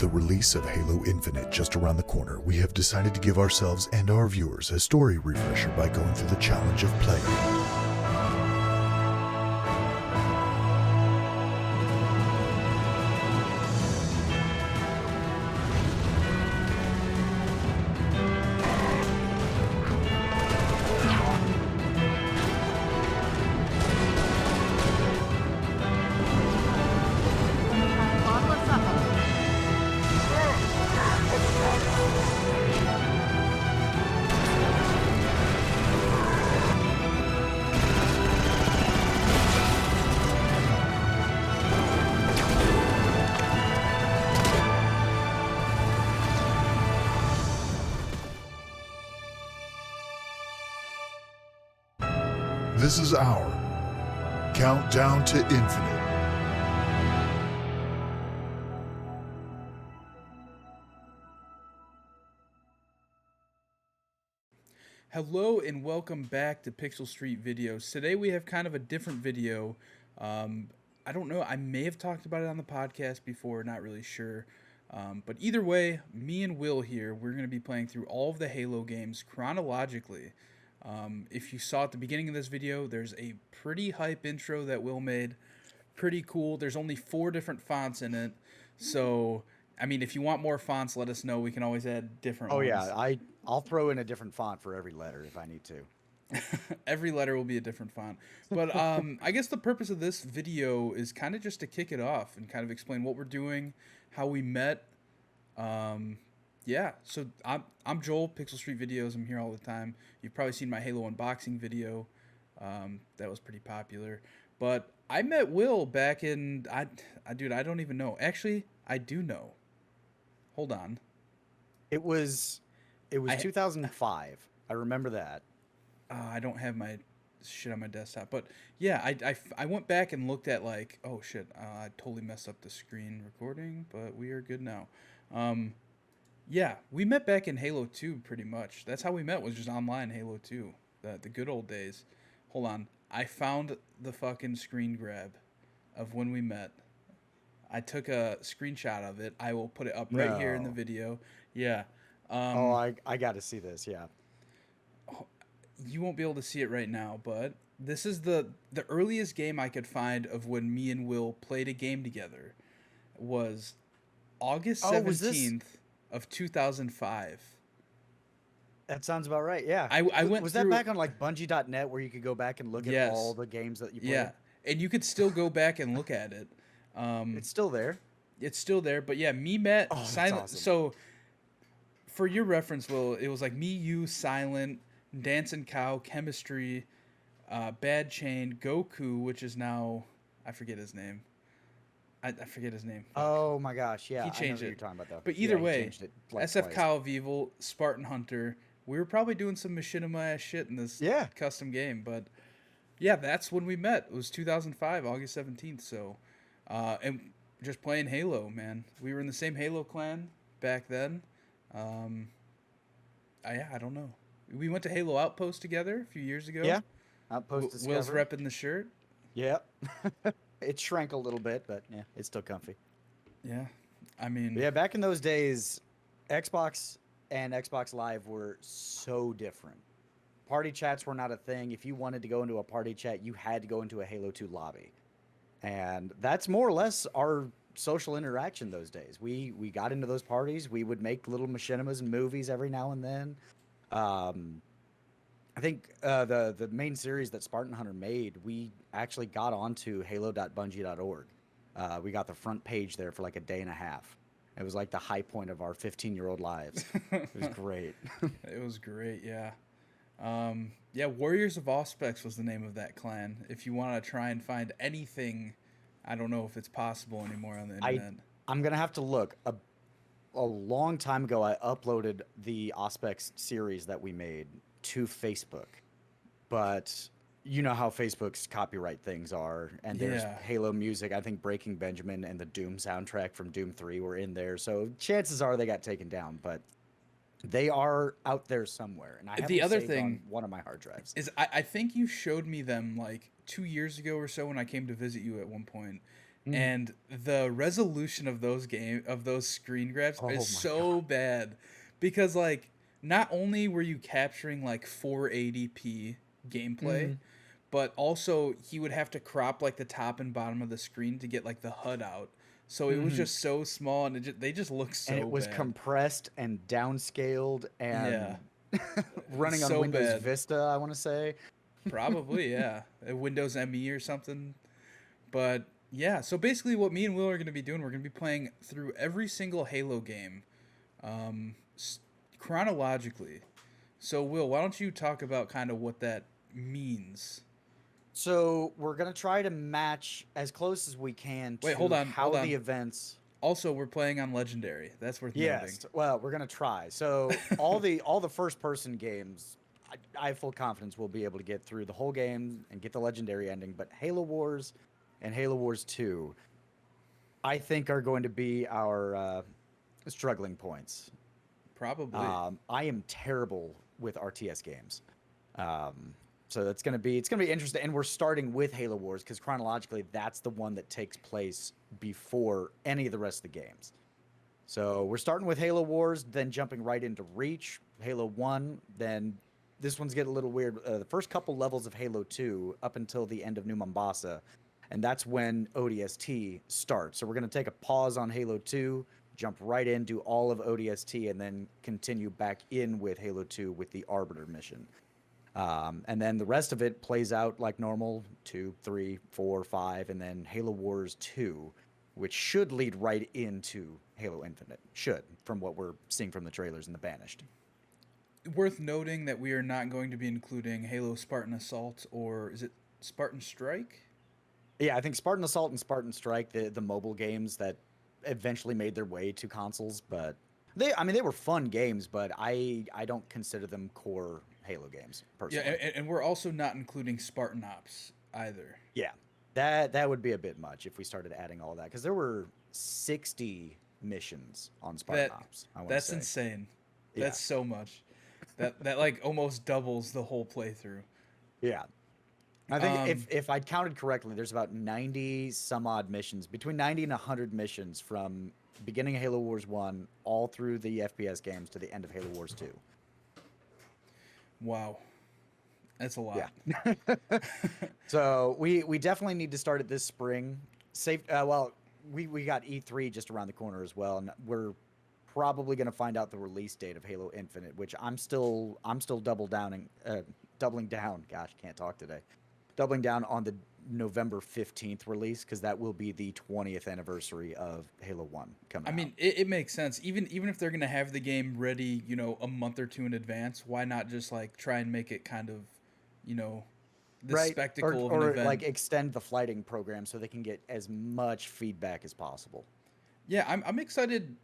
the release of Halo Infinite just around the corner, we have decided to give ourselves and our viewers a story refresher by going through the challenge of playing. This is our countdown to infinite. Hello and welcome back to Pixel Street Videos. Today we have kind of a different video. I don't know, I may have talked about it on the podcast before, not really sure. But either way, me and Will here, we're going to be playing through all of the Halo games chronologically. If you saw at the beginning of this video, there's a pretty hype intro that Will made. Pretty cool. There's only 4 different fonts in it. So, I mean, if you want more fonts, let us know. We can always add different ones. Oh, yeah. I'll throw in a different font for every letter if I need to. Every letter will be a different font. But I guess the purpose of this video is kind of just to kick it off and kind of explain what we're doing, how we met. Yeah, so I'm Joel, Pixel Street Videos. I'm here all the time. You've probably seen my Halo unboxing video. That was pretty popular. But I met Will back in... Dude, I don't even know. Actually, I do know. Hold on. It was 2005. I remember that. I don't have my shit on my desktop. But yeah, I went back and looked at like... Oh, shit. I totally messed up the screen recording, but we are good now. Yeah, we met back in Halo 2 pretty much. That's how we met, was just online Halo 2. The good old days. Hold on. I found the fucking screen grab of when we met. I took a screenshot of it. I will put it up right here in the video. Yeah. I got to see this, yeah. You won't be able to see it right now, but this is the earliest game I could find of when me and Will played a game together. It was August 17th. Of 2005. That sounds about right. Yeah. I went. Was through, that back on like Bungie.net where you could go back and look at all the games that you played? Yeah, and you could still go back and look at it. It's still there. It's still there, but yeah, me, Matt, Silent. Awesome. So, for your reference, Will, it was like me, you, Silent, Dancing Cow, Chemistry, Bad Chain, Goku, which is now I forget his name. I forget his name. Oh my gosh, yeah. He changed I know what it. you're talking about though. But either he way, changed it like SF twice. Cow of Evil, Spartan Hunter. We were probably doing some machinima ass shit in this custom game, but yeah, that's when we met. It was 2005, August 17th. So, and just playing Halo, man. We were in the same Halo clan back then. I don't know. We went to Halo Outpost together a few years ago. Yeah, Outpost Discovery. Will's repping the shirt. Yeah. It shrank a little bit, but yeah, it's still comfy. Yeah, I mean... But yeah, back in those days, Xbox and Xbox Live were so different. Party chats were not a thing. If you wanted to go into a party chat, you had to go into a Halo 2 lobby. And that's more or less our social interaction those days. We got into those parties. We would make little machinimas and movies every now and then. I think the main series that Spartan Hunter made, we actually got onto halo.bungie.org. We got the front page there for like a day and a half. It was like the high point of our 15-year-old lives. It was great. It was great, yeah. Yeah, Warriors of Auspex was the name of that clan. If you want to try and find anything, I don't know if it's possible anymore on the internet. I'm going to have to look. A long time ago, I uploaded the Auspex series that we made to Facebook, but you know how Facebook's copyright things are, and there's Halo music. I think Breaking Benjamin and the Doom soundtrack from Doom 3 were in there, so chances are they got taken down, but they are out there somewhere, and I have the other saved thing on one of my hard drives. Is I think you showed me them like 2 years ago or so when I came to visit you at one point, and the resolution of those screen grabs Oh is my so bad, because like not only were you capturing like 480p gameplay, Mhm. but also he would have to crop like the top and bottom of the screen to get like the HUD out. So it was Mhm. just so small, and they just look And it so was bad. compressed and downscaled Yeah, and running on so Windows bad. Vista, I want to say. Probably, yeah. Windows ME or something. But yeah, so basically what me and Will are going to be doing, we're going to be playing through every single Halo game, um, chronologically. So Will, why don't you talk about kind of what that means? So we're gonna try to match as close as we can Wait, to hold how the on. events. Also, we're playing on Legendary. That's worth noting. Yes, well, we're gonna try. So all the first person games, I have full confidence we'll be able to get through the whole game and get the legendary ending. But Halo Wars and Halo Wars 2, I think, are going to be our struggling points. Probably. I am terrible with RTS games. Um, so it's gonna be interesting, and we're starting with Halo Wars because chronologically that's the one that takes place before any of the rest of the games. So we're starting with Halo Wars, then jumping right into Reach, Halo 1, then this one's getting a little weird. The first couple levels of Halo 2 up until the end of New Mombasa, and that's when ODST starts. So we're going to take a pause on Halo 2, jump right in, do all of ODST, and then continue back in with Halo 2 with the Arbiter mission. And then the rest of it plays out like normal 2, 3, 4, 5, and then Halo Wars 2, which should lead right into Halo Infinite. Should, from what we're seeing from the trailers and the Banished. Worth noting that we are not going to be including Halo Spartan Assault, or is it Spartan Strike? Yeah, I think Spartan Assault and Spartan Strike, the mobile games that eventually made their way to consoles, but they were fun games, but I don't consider them core Halo games Yeah, personally. and we're also not including Spartan Ops either. Yeah, that would be a bit much if we started adding all that because there were 60 missions on Spartan That Ops. I want to that's say, insane. yeah, That's so much. That like almost doubles the whole playthrough. yeah. I think Um, if I'd counted correctly, there's about 90 some odd missions, between 90 and 100 missions from beginning of Halo Wars 1 all through the FPS games to the end of Halo Wars 2. wow, that's a Yeah. lot. So we definitely need to start it this spring. Safe. Well, we got E3 just around the corner as well, and we're probably going to find out the release date of Halo Infinite, which I'm still doubling down. Gosh, can't talk today. Doubling down on the November 15th release because that will be the 20th anniversary of Halo 1 coming I out. mean, it makes sense. Even if they're gonna have the game ready, a month or two in advance, why not just like try and make it kind of, you know, the Right. Or spectacle of an or like event? extend the flighting program so they can get as much feedback as possible. Yeah, I'm excited.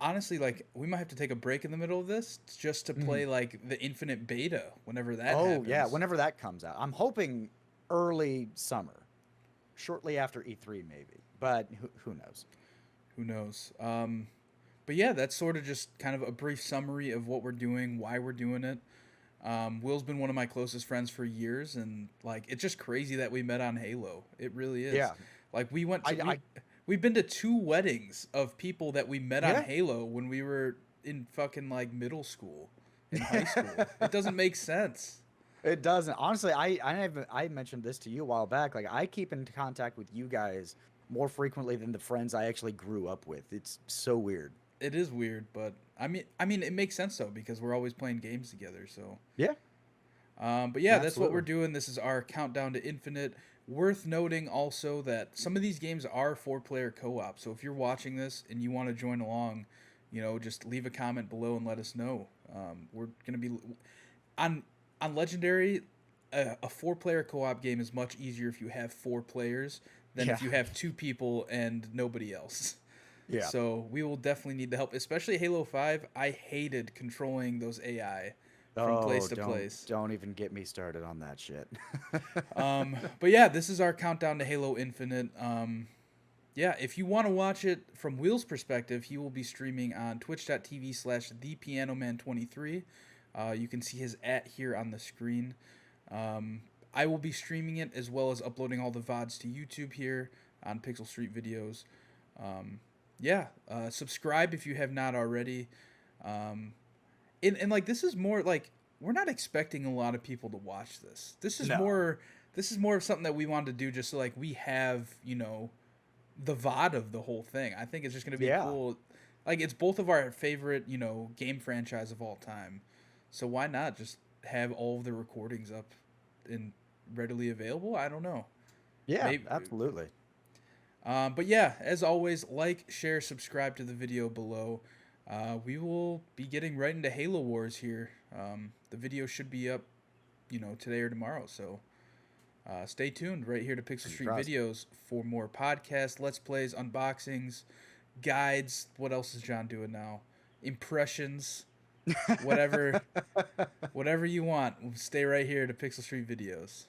Honestly, like we might have to take a break in the middle of this just to Mhm. play like the Infinite Beta whenever that Oh yeah, happens. whenever that comes out. I'm hoping early summer, shortly after E3 maybe. But who knows? Who knows? But yeah, that's sort of just kind of a brief summary of what we're doing, why we're doing it. Will's been one of my closest friends for years, and like it's just crazy that we met on Halo. It really is. Yeah. Like I we've been to two weddings of people that we met on yeah. Halo when we were in fucking like middle school, in high school. It doesn't make sense. It doesn't. Honestly, I mentioned this to you a while back. Like I keep in contact with you guys more frequently than the friends I actually grew up with. It's so weird. It is weird, but I mean, it makes sense though because we're always playing games together. So, Yeah, but yeah, that's what we're absolutely. doing. This is our countdown to Infinite. Worth noting also that some of these games are four-player co-op. So if you're watching this and you want to join along, just leave a comment below and let us know. We're gonna be on Legendary. A four-player co-op game is much easier if you have four players than Yeah. if you have two people and nobody else. Yeah. So we will definitely need the help, especially Halo 5. I hated controlling those AI from place Oh, to place. don't even get me started on that shit. But yeah, this is our countdown to Halo Infinite. Yeah, if you want to watch it from Will's perspective, he will be streaming on twitch.tv/thepianoman23. You can see his @ here on the screen. I will be streaming it as well as uploading all the VODs to YouTube here. on Pixel Street Videos. Subscribe if you have not already. And like, this is more like, we're not expecting a lot of people to watch this. This is more of something that we wanted to do just so like we have, the VOD of the whole thing. I think it's just going to be cool. Like, it's both of our favorite, game franchise of all time. So why not just have all of the recordings up and readily available? I don't know. Yeah, absolutely. But yeah, as always, like, share, subscribe to the video below. We will be getting right into Halo Wars here. The video should be up, today or tomorrow. So stay tuned right here to Pixel Street Videos for more podcasts, Let's Plays, unboxings, guides. What else is John doing now? Impressions, whatever you want. Stay right here to Pixel Street Videos.